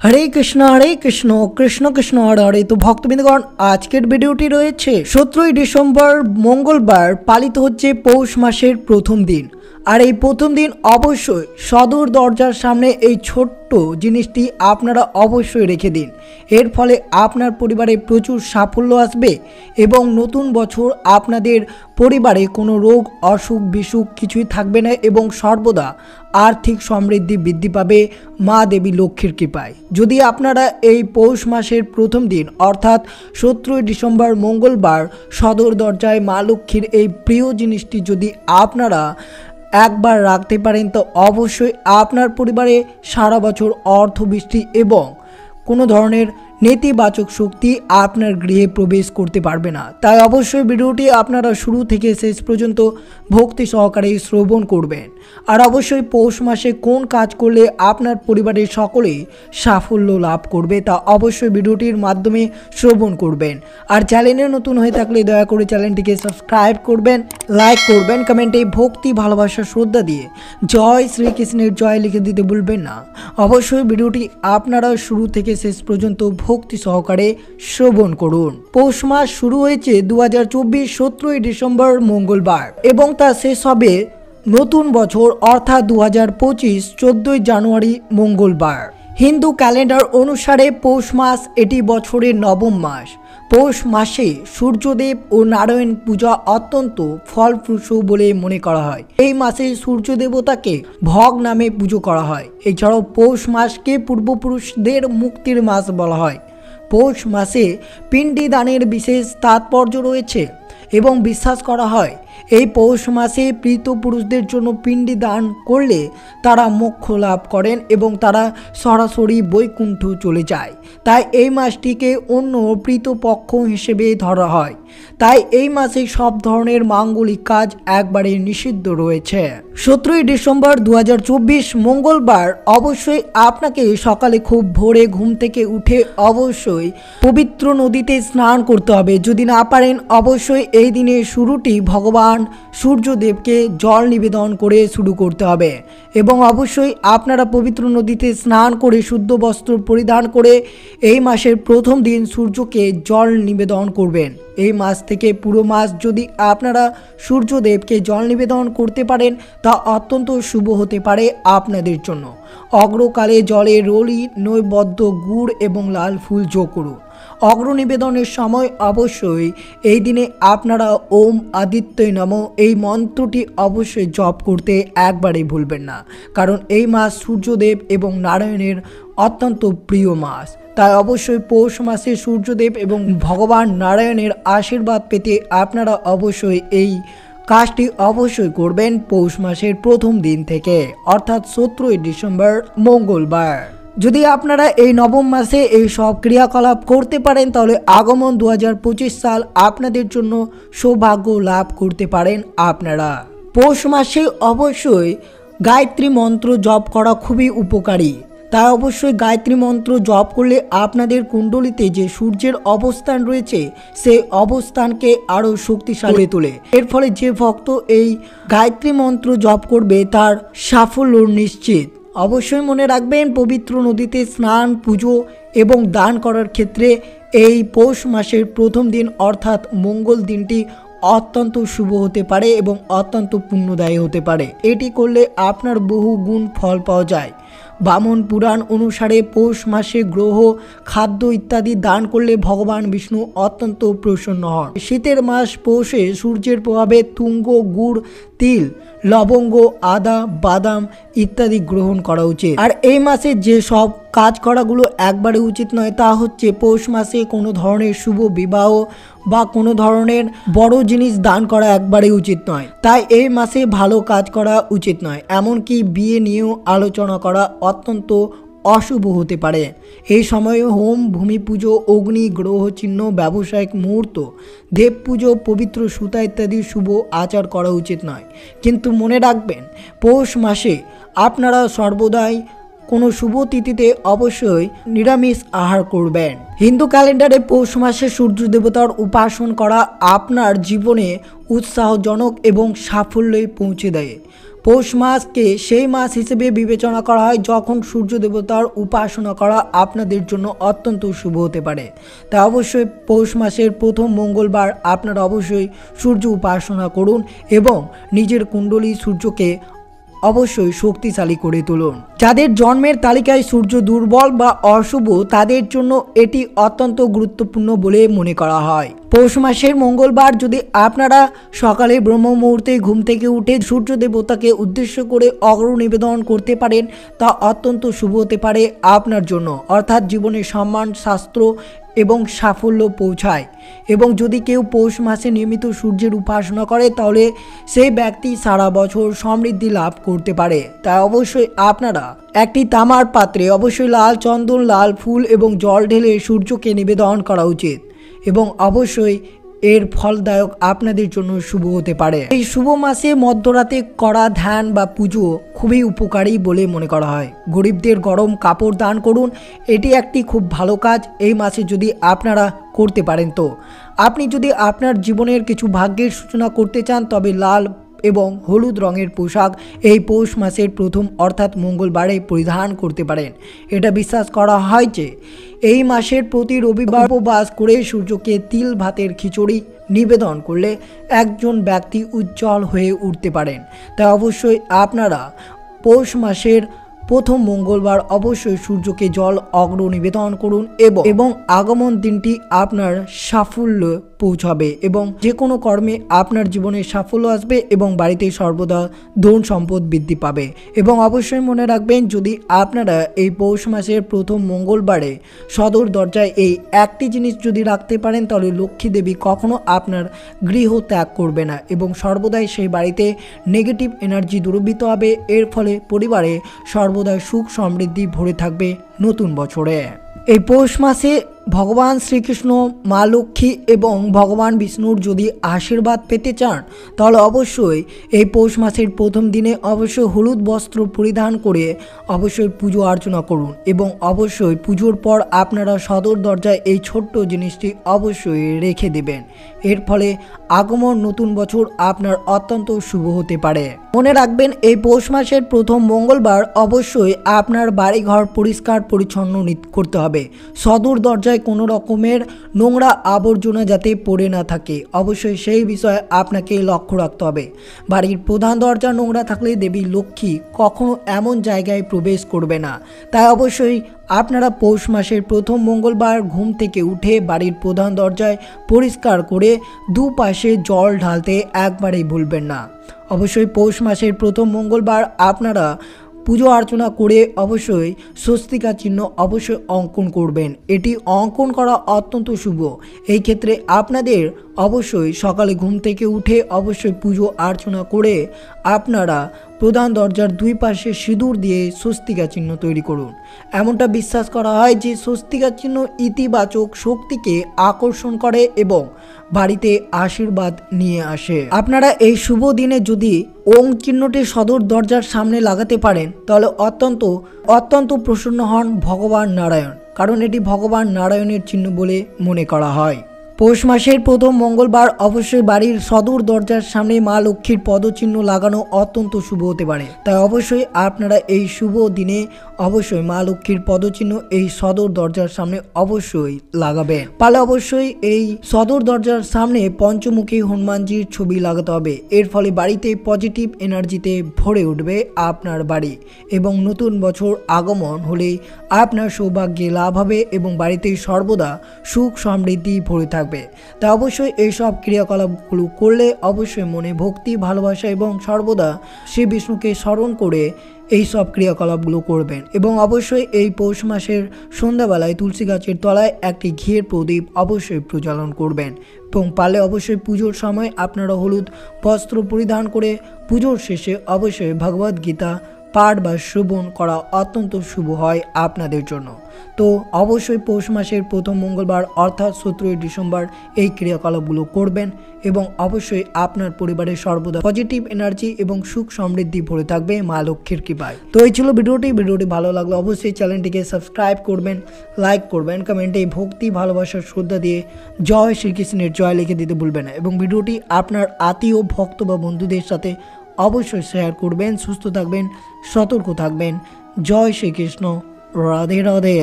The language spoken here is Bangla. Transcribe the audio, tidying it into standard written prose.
হরে কৃষ্ণ কৃষ্ণ কৃষ্ণ হরে হরে। তো ভক্তবৃন্দগণ, আজকের ভিডিওটি রয়েছে 17ই ডিসেম্বর মঙ্গলবার পালিত হচ্ছে পৌষ মাসের প্রথম দিন। আর এই প্রথম দিন অবশ্যই সদর দরজার সামনে এই ছোট্ট জিনিসটি আপনারা অবশ্যই রেখে দিন। এর ফলে আপনার পরিবারে প্রচুর সাফল্য আসবে এবং নতুন বছর আপনাদের পরিবারে কোনো রোগ অসুখ বিসুখ কিছুই থাকবে না এবং সর্বদা আর্থিক সমৃদ্ধি বৃদ্ধি পাবে মা দেবী লক্ষ্মীর কৃপায়। যদি আপনারা এই পৌষ মাসের প্রথম দিন অর্থাৎ 17ই ডিসেম্বর মঙ্গলবার সদর দরজায় মা লক্ষ্মীর এই প্রিয় জিনিসটি যদি আপনারা একবার রাখতে পারেন, তো অবশ্যই আপনার পরিবারে সারা বছর অর্থবৃষ্টি এবং কোনো ধরনের নেতিবাচক শক্তি আপনার গৃহে প্রবেশ করতে পারবে না। তাই অবশ্যই ভিডিওটি আপনারা শুরু থেকে শেষ পর্যন্ত ভক্তি সহকারে শ্রবণ করবেন। আর অবশ্যই পৌষ মাসে কোন কাজ করলে আপনার পরিবারের সকলেই সাফল্য লাভ করবে তা অবশ্যই ভিডিওটির মাধ্যমে শ্রবণ করবেন। আর চ্যানেলে নতুন হয়ে থাকলে দয়া করে চ্যানেলটিকে সাবস্ক্রাইব করবেন, লাইক করবেন, কমেন্টে ভক্তি ভালোবাসা শ্রদ্ধা দিয়ে জয় শ্রীকৃষ্ণের জয় লিখে দিতে ভুলবেন না। অবশ্যই ভিডিওটি আপনারা শুরু থেকে শেষ পর্যন্ত ভক্তি সহকারে শ্রবণ করুন। পৌষ মাস শুরু হয়েছে 2024 17ই ডিসেম্বর মঙ্গলবার এবং তা শেষ হবে নতুন বছর অর্থাৎ 2025 14ই জানুয়ারি মঙ্গলবার। হিন্দু ক্যালেন্ডার অনুসারে পৌষ মাস এটি বছরের নবম মাস। পৌষ মাসে সূর্যদেব ও নারায়ণ পূজা অত্যন্ত ফলপ্রসূ বলে মনে করা হয়। এই মাসে সূর্য দেবতাকে ভগ নামে পুজো করা হয়। এছাড়াও পৌষ মাসকে পূর্বপুরুষদের মুক্তির মাস বলা হয়। পৌষ মাসে পিণ্ডি দানের বিশেষ তাৎপর্য রয়েছে এবং বিশ্বাস করা হয় এই পৌষ মাসে প্রীত পুরুষদের জন্য পিণ্ডি দান করলে তারা মোক্ষ লাভ করেন এবং তারা সরাসরি বৈকুণ্ঠ চলে যায়। তাই এই মাসটিকে অন্য প্রীত পক্ষ হিসেবে ধরা হয়। তাই এই মাসে সব ধরনের মাঙ্গলিক কাজ একবারে নিষিদ্ধ রয়েছে। 17ই ডিসেম্বর 2024 মঙ্গলবার অবশ্যই আপনাকে সকালে খুব ভোরে ঘুম থেকে উঠে অবশ্যই পবিত্র নদীতে স্নান করতে হবে। যদি না পারেন অবশ্যই এই দিনের শুরুটি ভগবান সূর্যদেবকে জল নিবেদন করে শুরু করতে হবে এবং অবশ্যই আপনারা পবিত্র নদীতে স্নান করে শুদ্ধ বস্ত্র পরিধান করে এই মাসের প্রথম দিন সূর্যকে জল নিবেদন করবেন। এই মাস থেকে পুরো মাস যদি আপনারা সূর্যদেবকে জল নিবেদন করতে পারেন তা অত্যন্ত শুভ হতে পারে আপনাদের জন্য। অগ্রকালে জলে রলি নৈবেদ্য গুড় এবং লাল ফুল যোগ করুন। অগ্র নিবেদনের সময় অবশ্যই এই দিনে আপনারা ওম আদিত্যই নমঃ এই মন্ত্রটি অবশ্যই জপ করতে একবারেই ভুলবেন না, কারণ এই মাস সূর্যদেব এবং নারায়ণের অত্যন্ত প্রিয় মাস। তাই অবশ্যই পৌষ মাসে সূর্যদেব এবং ভগবান নারায়ণের আশীর্বাদ পেতে আপনারা অবশ্যই এই কাজটি অবশ্যই করবেন পৌষ মাসের প্রথম দিন থেকে অর্থাৎ 17ই ডিসেম্বর মঙ্গলবার। যদি আপনারা এই নবম মাসে এই সব ক্রিয়াকলাপ করতে পারেন তাহলে আগমন 2025 সাল আপনাদের জন্য সৌভাগ্য লাভ করতে পারেন আপনারা। পৌষ মাসে অবশ্যই গায়ত্রী মন্ত্র জপ করা খুবই উপকারী। তাই অবশ্যই গায়ত্রী মন্ত্র জপ করলে আপনাদের কুণ্ডলিতে যে সূর্যের অবস্থান রয়েছে সেই অবস্থানকে আরও শক্তিশালী করে তোলে। এর ফলে যে ভক্ত এই গায়ত্রী মন্ত্র জপ করবে তার সাফল্য নিশ্চিত। অবশ্যই মনে রাখবেন পবিত্র নদীতে স্নান পুজো এবং দান করার ক্ষেত্রে এই পৌষ মাসের প্রথম দিন অর্থাৎ মঙ্গল দিনটি অত্যন্ত শুভ হতে পারে এবং অত্যন্ত পুণ্যদায়ী হতে পারে। এটি করলে আপনার বহু গুণ ফল পাওয়া যায়। বামন পুরাণ অনুসারে পৌষ মাসে গ্রহ খাদ্য ইত্যাদি দান করলে ভগবান বিষ্ণু অত্যন্ত প্রসন্ন হন। শীতের মাস পৌষে সূর্যের প্রভাবে তুঙ্গ গুড় তিল লবঙ্গ আদা বাদাম ইত্যাদি গ্রহণ করা উচিত। আর এই মাসে যে সব কাজ করাগুলো একবারে উচিত নয় তা হচ্ছে পৌষ মাসে কোনো ধরনের শুভ বিবাহ বা কোনো ধরনের বড় জিনিস দান করা একবারে উচিত নয়। তাই এই মাসে ভালো কাজ করা উচিত নয়, এমনকি বিয়ে নিয়েও আলোচনা করা অত্যন্ত অশুভ হতে পারে। এই সময়ে হোম ভূমি পুজো অগ্নি গ্রহ চিহ্ন ব্যবসায়িক মুহূর্ত দেব পুজো পবিত্র সুতা ইত্যাদি শুভ আচার করা উচিত নয়। কিন্তু মনে রাখবেন পৌষ মাসে আপনারা সর্বদাই কোনো শুভ তিথিতে অবশ্যই নিরামিষ আহার করবেন। হিন্দু ক্যালেন্ডারে পৌষ মাসে সূর্য দেবতার উপাসনা করা আপনার জীবনে উৎসাহজনক এবং সাফল্যে পৌঁছে দেয়। পৌষ মাসকে সেই মাস হিসেবে বিবেচনা করা হয় যখন সূর্য দেবতার উপাসনা করা আপনাদের জন্য অত্যন্ত শুভ হতে পারে। তাই অবশ্যই পৌষ মাসের প্রথম মঙ্গলবার আপনারা অবশ্যই সূর্য উপাসনা করুন এবং নিজের কুণ্ডলী সূর্যকে অবশ্যই শক্তিশালী করে তুলুন। যাদের জন্মের তালিকায় সূর্য দুর্বল বা অশুভ তাদের জন্য এটি অত্যন্ত গুরুত্বপূর্ণ বলে মনে করা হয়। পৌষ মাসের মঙ্গলবার যদি আপনারা সকালে ব্রহ্ম মুহূর্তে ঘুম থেকে উঠে সূর্য দেবতাকে উদ্দেশ্য করে অগ্র নিবেদন করতে পারেন তা অত্যন্ত শুভ হতে পারে আপনার জন্য, অর্থাৎ জীবনে সম্মান, শাস্ত্র এবং সাফল্য পৌঁছায়। এবং যদি কেউ পৌষ মাসে নিয়মিত সূর্যের উপাসনা করে তাহলে সেই ব্যক্তি সারা বছর সমৃদ্ধি লাভ করতে পারে। তাই অবশ্যই আপনারা একটি তামার পাত্রে অবশ্যই লাল চন্দন, লাল ফুল এবং জল ঢেলে সূর্যকে নিবেদন করা উচিত এবং অবশ্যই এর ফলদায়ক আপনাদের জন্য শুভ হতে পারে। এই শুভ মাসে মধ্যরাতে করা ধ্যান বা পুজো খুবই উপকারী বলে মনে করা হয়। গরিবদের গরম কাপড় দান করুন, এটি একটি খুব ভালো কাজ এই মাসে যদি আপনারা করতে পারেন। তো আপনি যদি আপনার জীবনের কিছু ভাগ্যের সূচনা করতে চান তবে লাল এবং হলুদ রঙের পোশাক এই পৌষ মাসের প্রথম অর্থাৎ মঙ্গলবারে পরিধান করতে পারেন। এটা বিশ্বাস করা হয় যে এই মাসের প্রতি রবিবার উপবাস করে সূর্যকে তিল ভাতের খিচুড়ি নিবেদন করলে একজন ব্যক্তি উজ্জ্বল হয়ে উঠতে পারেন। তাই অবশ্যই আপনারা পৌষ মাসের প্রথম মঙ্গলবার অবশ্যই সূর্যকে জল অগ্র নিবেদন করুন এবং আগমন দিনটি আপনার সাফল্য পৌঁছাবে এবং যে কোনো কর্মে আপনার জীবনে সাফল্য আসবে এবং বাড়িতে সর্বদা ধন সম্পদ বৃদ্ধি পাবে। এবং অবশ্যই মনে রাখবেন, যদি আপনারা এই পৌষ মাসের প্রথম মঙ্গলবারে সদর দরজায় এই একটি জিনিস যদি রাখতে পারেন তাহলে লক্ষ্মী দেবী কখনো আপনার গৃহ ত্যাগ করবে না এবং সর্বদাই সেই বাড়িতে নেগেটিভ এনার্জি দূরীভূত হবে। এর ফলে পরিবারে সর্বদা সুখ সমৃদ্ধি ভরে থাকবে নতুন বছরে। এই পৌষ মাসে ভগবান শ্রীকৃষ্ণ, মা লক্ষ্মী এবং ভগবান বিষ্ণুর যদি আশীর্বাদ পেতে চান তাহলে অবশ্যই এই পৌষ মাসের প্রথম দিনে অবশ্যই হলুদ বস্ত্র পরিধান করে অবশ্যই পুজো অর্চনা করুন এবং অবশ্যই পুজোর পর আপনারা সদর দরজায় এই ছোট্ট জিনিসটি অবশ্যই রেখে দেবেন। এর ফলে আগমন নতুন বছর আপনার অত্যন্ত শুভ হতে পারে। মনে রাখবেন, এই পৌষ মাসের প্রথম মঙ্গলবার অবশ্যই আপনার বাড়িঘর পরিষ্কার পরিচ্ছন্ন করতে হবে। সদর দরজায় কোনো রকমের নোংরা আবর্জনা যাতে পড়ে না থাকে অবশ্যই সেই বিষয়ে আপনাকে লক্ষ্য রাখতে হবে। বাড়ির প্রধান দরজা নোংরা থাকলে দেবী লক্ষ্মী কখনো এমন জায়গায় প্রবেশ করবে না। তাই অবশ্যই আপনারা পৌষ মাসের প্রথম মঙ্গলবার ঘুম থেকে উঠে বাড়ির প্রধান দরজায় পরিষ্কার করে দুপাশে জল ঢালতে একবারেই ভুলবেন না। অবশ্যই পৌষ মাসের প্রথম মঙ্গলবার আপনারা পুজো অর্চনা করে অবশ্যই স্বস্তিকা চিহ্ন অবশ্যই অঙ্কন করবেন। এটি অঙ্কন করা অত্যন্ত শুভ। এই ক্ষেত্রে আপনাদের অবশ্যই সকালে ঘুম থেকে উঠে অবশ্যই পুজো অর্চনা করে আপনারা প্রধান দরজার দুই পাশে সিঁদুর দিয়ে স্বস্তিকা চিহ্ন তৈরি করুন। এমনটা বিশ্বাস করা হয় যে স্বস্তিকা চিহ্ন ইতিবাচক শক্তিকে আকর্ষণ করে এবং বাড়িতে আশীর্বাদ নিয়ে আসে। আপনারা এই শুভ দিনে যদি ওম চিহ্নটি সদর দরজার সামনে লাগাতে পারেন তাহলে অত্যন্ত প্রসন্ন হন ভগবান নারায়ণ, কারণ এটি ভগবান নারায়ণের চিহ্ন বলে মনে করা হয়। পৌষ মাসের প্রথম মঙ্গলবার অবশ্যই বাড়ির সদর দরজার সামনে মা লক্ষ্মীর পদচিহ্ন লাগানো অত্যন্ত শুভ হতে পারে। তাই অবশ্যই আপনারা এই শুভ দিনে অবশ্যই মা লক্ষ্মীর পদচিহ্ন এই সদর দরজার সামনে অবশ্যই লাগাবেন। পালে অবশ্যই এই সদর দরজার সামনে পঞ্চমুখী হনুমানজির ছবি লাগাতে হবে। এর ফলে বাড়িতে পজিটিভ এনার্জিতে ভরে উঠবে আপনার বাড়ি এবং নতুন বছর আগমন হলেই আপনার সৌভাগ্যে লাভ হবে এবং বাড়িতে সর্বদা সুখ সমৃদ্ধি ভরে থাকবে। তাই অবশ্যই এইসব ক্রিয়াকলাপগুলো করলে অবশ্যই মনে ভক্তি, ভালোবাসা এবং সর্বদা শ্রী বিষ্ণুকে স্মরণ করে এই সব ক্রিয়াকলাপগুলো করবেন। এবং অবশ্যই এই পৌষ মাসের সন্ধ্যাবেলায় তুলসী গাছের তলায় একটি ঘিয়ের প্রদীপ অবশ্যই প্রজ্বলন করবেন এবং পারলে অবশ্যই পুজোর সময় আপনারা হলুদ বস্ত্র পরিধান করে পুজোর শেষে অবশ্যই ভগবদ গীতা পাঠ বা শ্রবণ করা অত্যন্ত শুভ হয় আপনাদের জন্য। তো অবশ্যই পৌষ মাসের প্রথম মঙ্গলবার অর্থাৎ 17 ডিসেম্বর এই ক্রিয়াকলাপগুলো করবেন এবং অবশ্যই আপনার পরিবারের সর্বদা পজিটিভ এনার্জি এবং সুখ সমৃদ্ধি ভরে থাকবে মা লক্ষ্মীর কৃপায়। তো এই ছিল ভিডিওটি ভালো লাগলে অবশ্যই চ্যানেলটিকে সাবস্ক্রাইব করবেন, লাইক করবেন, কমেন্টে ভক্তি, ভালোবাসার শ্রদ্ধা দিয়ে জয় শ্রীকৃষ্ণের জয় লিখে দিতে ভুলবেন না এবং ভিডিওটি আপনার আত্মীয়, ভক্ত বা বন্ধুদের সাথে অবশ্যই শেয়ার করবেন। সুস্থ থাকবেন, সতর্ক থাকবেন। জয় শ্রীকৃষ্ণ, রাধে রাধে।